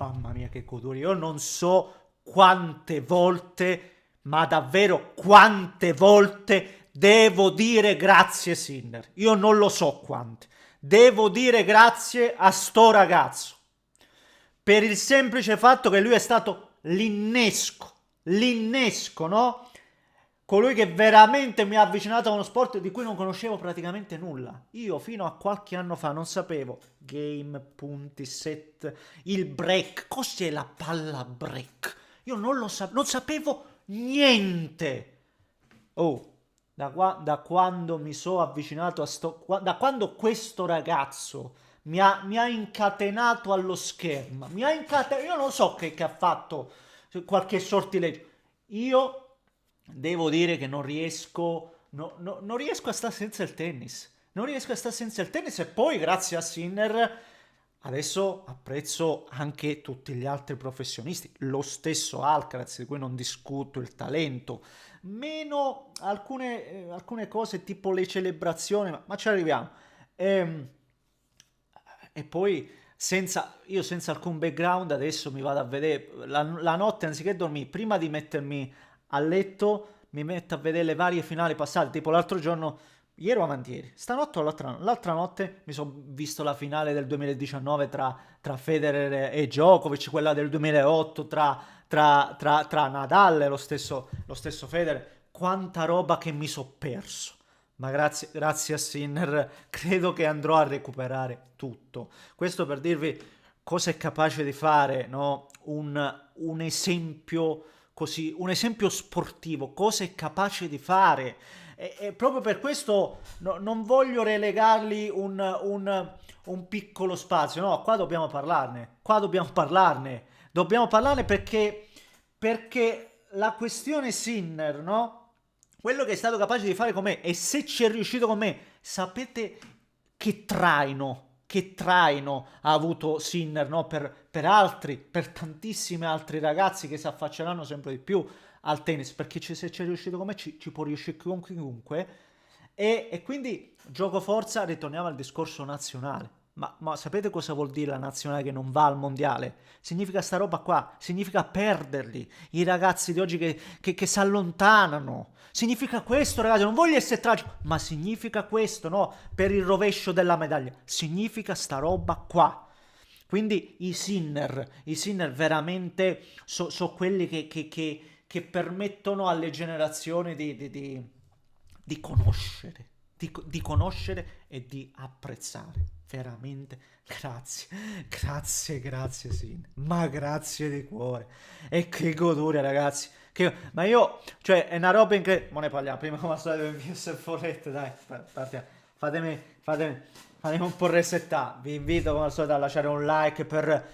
mamma mia che goduria, io non so quante volte, ma davvero quante volte devo dire grazie Sinner, io non lo so quante, devo dire grazie a sto ragazzo, per il semplice fatto che lui è stato l'innesco, no? Colui che veramente mi ha avvicinato a uno sport di cui non conoscevo praticamente nulla. Io fino a qualche anno fa non sapevo game, punti, set, il break. Cos'è la palla break? Io non sapevo niente. Oh, da quando mi sono avvicinato a da quando questo ragazzo mi ha incatenato allo schermo, io non so che ha fatto, qualche sortileggio. Io devo dire che non riesco, non riesco a stare senza il tennis. Non riesco a stare senza il tennis e poi grazie a Sinner adesso apprezzo anche tutti gli altri professionisti, lo stesso Alcaraz di cui non discuto il talento, meno alcune cose tipo le celebrazioni, ma ci arriviamo. Ehm, e poi io senza alcun background adesso mi vado a vedere la notte anziché dormire, prima di mettermi a letto mi metto a vedere le varie finali passate, tipo l'altro giorno, ieri o avanti ieri, stanotte o l'altra notte mi sono visto la finale del 2019 tra Federer e Djokovic, quella del 2008 tra Nadal e lo stesso Federer, quanta roba che mi sono perso. Ma grazie a Sinner credo che andrò a recuperare tutto. Questo per dirvi cosa è capace di fare, no? Un esempio così, un esempio sportivo, cosa è capace di fare. E proprio per questo non voglio relegargli un piccolo spazio, no, qua dobbiamo parlarne, dobbiamo parlarne perché la questione Sinner, no? Quello che è stato capace di fare con me e se ci è riuscito con me, sapete che traino ha avuto Sinner, no? Per tantissimi altri ragazzi che si affacceranno sempre di più al tennis, perché se ci è riuscito con me ci può riuscire con chiunque. E quindi gioco forza, ritorniamo al discorso nazionale. Ma sapete cosa vuol dire la nazionale che non va al mondiale? Significa sta roba qua, significa perderli. I ragazzi di oggi che si allontanano. Significa questo, ragazzi, non voglio essere tragico, ma significa questo, no? Per il rovescio della medaglia. Significa sta roba qua. Quindi i Sinner veramente sono quelli che permettono alle generazioni di conoscere, di conoscere e di apprezzare. Veramente grazie Sin, ma grazie di cuore. E che goduria ragazzi. Ma io, cioè, è una roba incredibile. Ma ne parliamo, prima come al solito del mio folletto, dai, partiamo. Fatemi, fatemi un po' resettare. Vi invito come al solito a lasciare un like per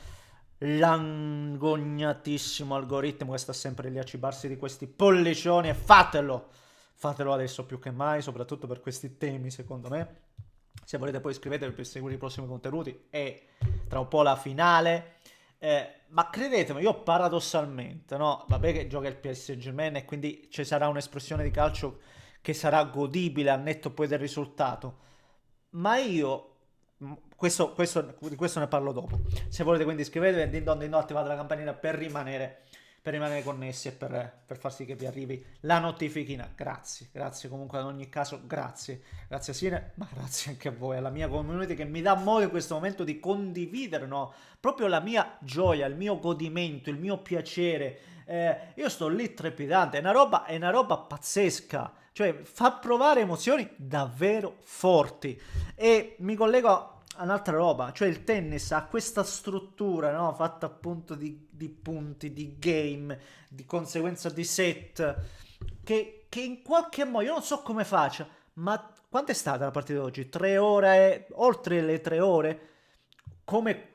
l'angognatissimo algoritmo che sta sempre lì a cibarsi di questi pollicioni e fatelo adesso più che mai, soprattutto per questi temi secondo me. Se volete poi iscrivetevi per seguire i prossimi contenuti e tra un po' la finale. Ma credetemi, io paradossalmente, no? Vabbè che gioca il PS Germain e quindi ci sarà un'espressione di calcio che sarà godibile al netto poi del risultato. Ma io, di questo ne parlo dopo. Se volete quindi iscrivetevi e din don attivate la campanella per rimanere connessi e per far sì che vi arrivi la notifichina. Grazie comunque ad ogni caso, grazie a Sine, ma grazie anche a voi, alla mia community che mi dà modo in questo momento di condividere, no? Proprio la mia gioia, il mio godimento, il mio piacere. Io sto lì trepidante, è una roba pazzesca, cioè fa provare emozioni davvero forti. E mi collego a un'altra roba, cioè il tennis ha questa struttura, no? Fatta appunto di punti, di game, di conseguenza di set, che in qualche modo, io non so come faccia, ma quanto è stata la partita di oggi? 3 ore, oltre le 3 ore? Come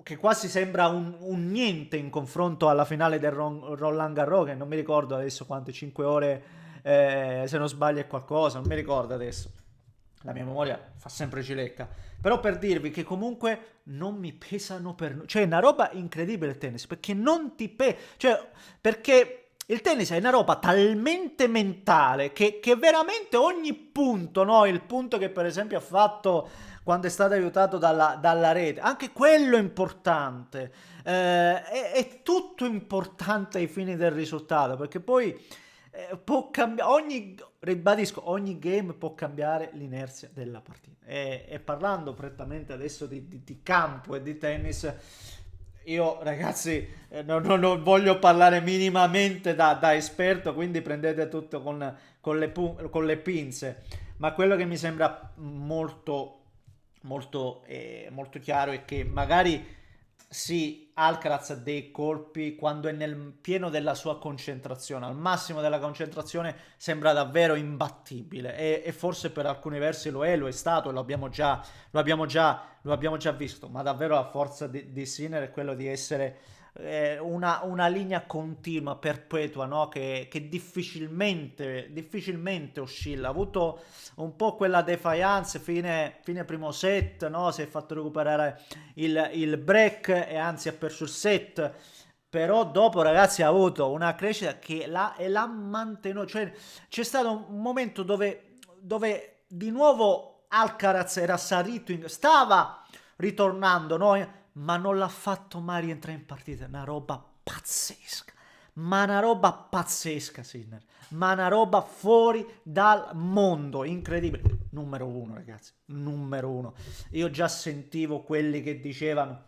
che quasi sembra un niente in confronto alla finale del Roland Garros, che non mi ricordo adesso quante, 5 ore, se non sbaglio è qualcosa, non mi ricordo adesso. La mia memoria fa sempre cilecca. Però per dirvi che comunque non mi pesano per... Cioè è una roba incredibile il tennis, perché non ti pesa... Cioè, perché il tennis è una roba talmente mentale che veramente ogni punto, no? Il punto che per esempio ha fatto quando è stato aiutato dalla rete, anche quello è importante. È tutto importante ai fini del risultato, perché poi può cambiare, ribadisco, ogni game può cambiare l'inerzia della partita. E parlando prettamente adesso di campo e di tennis, io ragazzi non voglio parlare minimamente da esperto, quindi prendete tutto con le pinze, ma quello che mi sembra molto chiaro è che magari sì, Alcaraz ha dei colpi quando è nel pieno della sua concentrazione, al massimo della concentrazione sembra davvero imbattibile e forse per alcuni versi lo è stato, lo abbiamo già visto, ma davvero la forza di Sinner è quello di essere una linea continua, perpetua, no? Che difficilmente oscilla. Ha avuto un po' quella defiance fine primo set, no? Si è fatto recuperare il break e anzi ha perso il set. Però dopo, ragazzi, ha avuto una crescita che l'ha mantenuta. Cioè, c'è stato un momento dove di nuovo Alcaraz era salito, stava ritornando, no? Ma non l'ha fatto mai rientrare in partita. Una roba pazzesca. Ma una roba pazzesca, Sinner. Ma una roba fuori dal mondo. Incredibile. Numero uno, ragazzi. Numero uno. Io già sentivo quelli che dicevano: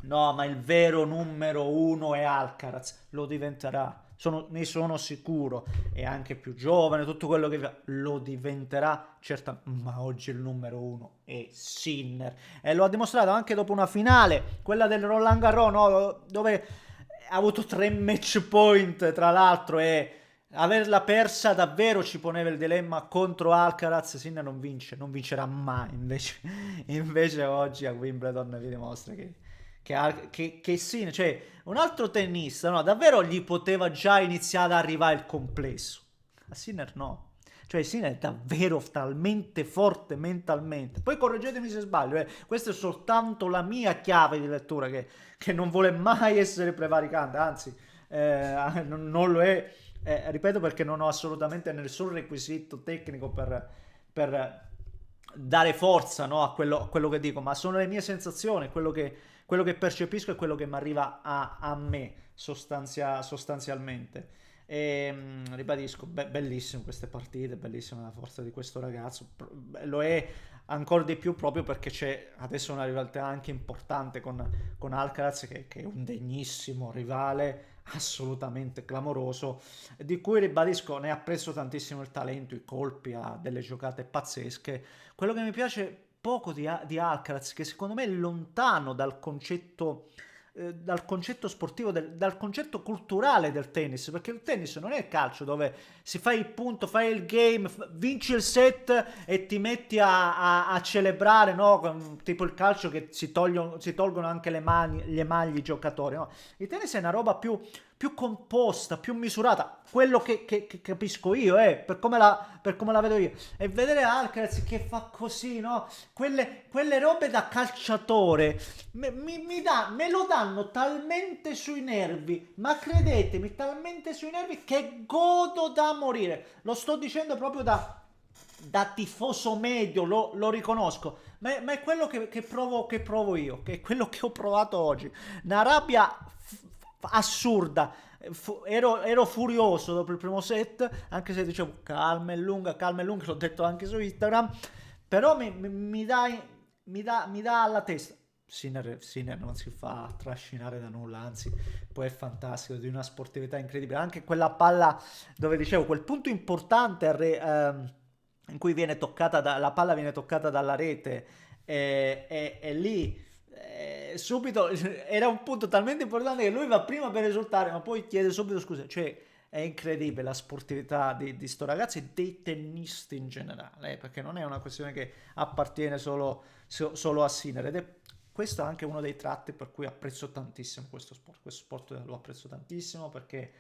no, ma il vero numero uno è Alcaraz. Lo diventerà. Ne sono sicuro. È anche più giovane, tutto quello che lo diventerà, certo, ma oggi il numero uno è Sinner e lo ha dimostrato anche dopo una finale, quella del Roland Garros, no? Dove ha avuto 3 match point tra l'altro e averla persa davvero ci poneva il dilemma contro Alcaraz. Sinner non vincerà mai, invece oggi a Wimbledon vi dimostra che Sinner, cioè un altro tennista, no, davvero gli poteva già iniziare ad arrivare il complesso. A Sinner no. Cioè Sinner è davvero talmente forte mentalmente. Poi correggetemi se sbaglio, questa è soltanto la mia chiave di lettura che non vuole mai essere prevaricante, anzi non lo è, ripeto, perché non ho assolutamente nessun requisito tecnico per dare forza, no, a quello che dico, ma sono le mie sensazioni, quello che percepisco e quello che mi arriva a me sostanzialmente. E ribadisco, bellissime queste partite, bellissima la forza di questo ragazzo. Lo è ancora di più proprio perché c'è adesso una rivalità anche importante con Alcaraz, che è un degnissimo rivale, assolutamente clamoroso, di cui ribadisco, ne apprezzo tantissimo il talento, i colpi, ha delle giocate pazzesche. Quello che mi piace poco di Alcaraz, che secondo me è lontano dal concetto sportivo, dal concetto culturale del tennis, perché il tennis non è il calcio dove si fa il punto, fai il game, vinci il set e ti metti a celebrare, no? Tipo il calcio che si tolgono anche le maglie i giocatori, no? Il tennis è una roba più composta, più misurata, quello che capisco io, per come la vedo io. E vedere Alcaraz che fa così, no? Quelle robe da calciatore me lo danno talmente sui nervi, ma credetemi, talmente sui nervi che godo da morire. Lo sto dicendo proprio da tifoso medio, lo riconosco, ma è quello che provo io, che è quello che ho provato oggi. Una rabbia assurda. Ero furioso dopo il primo set, anche se dicevo calma e lunga, l'ho detto anche su Instagram, però mi dà alla testa. Sinner non si fa trascinare da nulla, anzi, poi è fantastico, di una sportività incredibile. Anche quella palla dove dicevo, quel punto importante in cui la palla viene toccata dalla rete e lì subito era un punto talmente importante che lui va prima per esultare, ma poi chiede subito scusa. Cioè, è incredibile la sportività di sto ragazzo e dei tennisti in generale, perché non è una questione che appartiene solo a Sinner. Ed è questo anche uno dei tratti per cui apprezzo tantissimo questo sport. Questo sport lo apprezzo tantissimo perché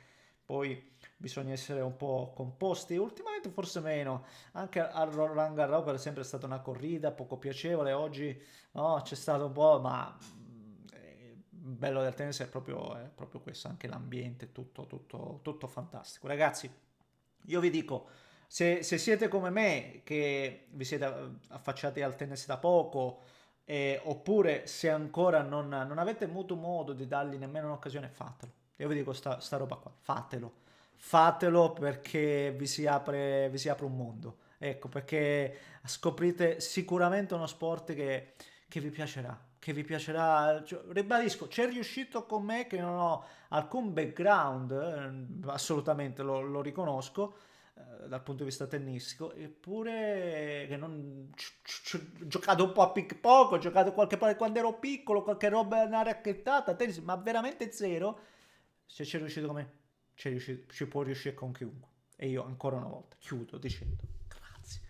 poi bisogna essere un po' composti. Ultimamente forse meno. Anche al Roland Garros, per esempio, è stata una corrida poco piacevole. Oggi no, c'è stato un po', ma bello del tennis è proprio questo, anche l'ambiente, tutto fantastico. Ragazzi, io vi dico, se siete come me, che vi siete affacciati al tennis da poco, oppure se ancora non avete avuto modo di dargli nemmeno un'occasione, fatelo. Io vi dico sta roba qua, fatelo. Fatelo perché vi si apre un mondo. Ecco, perché scoprite sicuramente uno sport che vi piacerà. Che vi piacerà, cioè, ribadisco, c'è riuscito con me che non ho alcun background, assolutamente lo riconosco, dal punto di vista tennistico, eppure che non, ho giocato un po' a ping pong, ho giocato qualche parte quando ero piccolo, qualche roba, una racchettata, tennis, ma veramente zero. Se c'è riuscito come me, ci può riuscire con chiunque. E io ancora una volta chiudo dicendo grazie,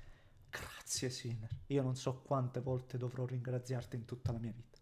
grazie Sinner. Io non so quante volte dovrò ringraziarti in tutta la mia vita.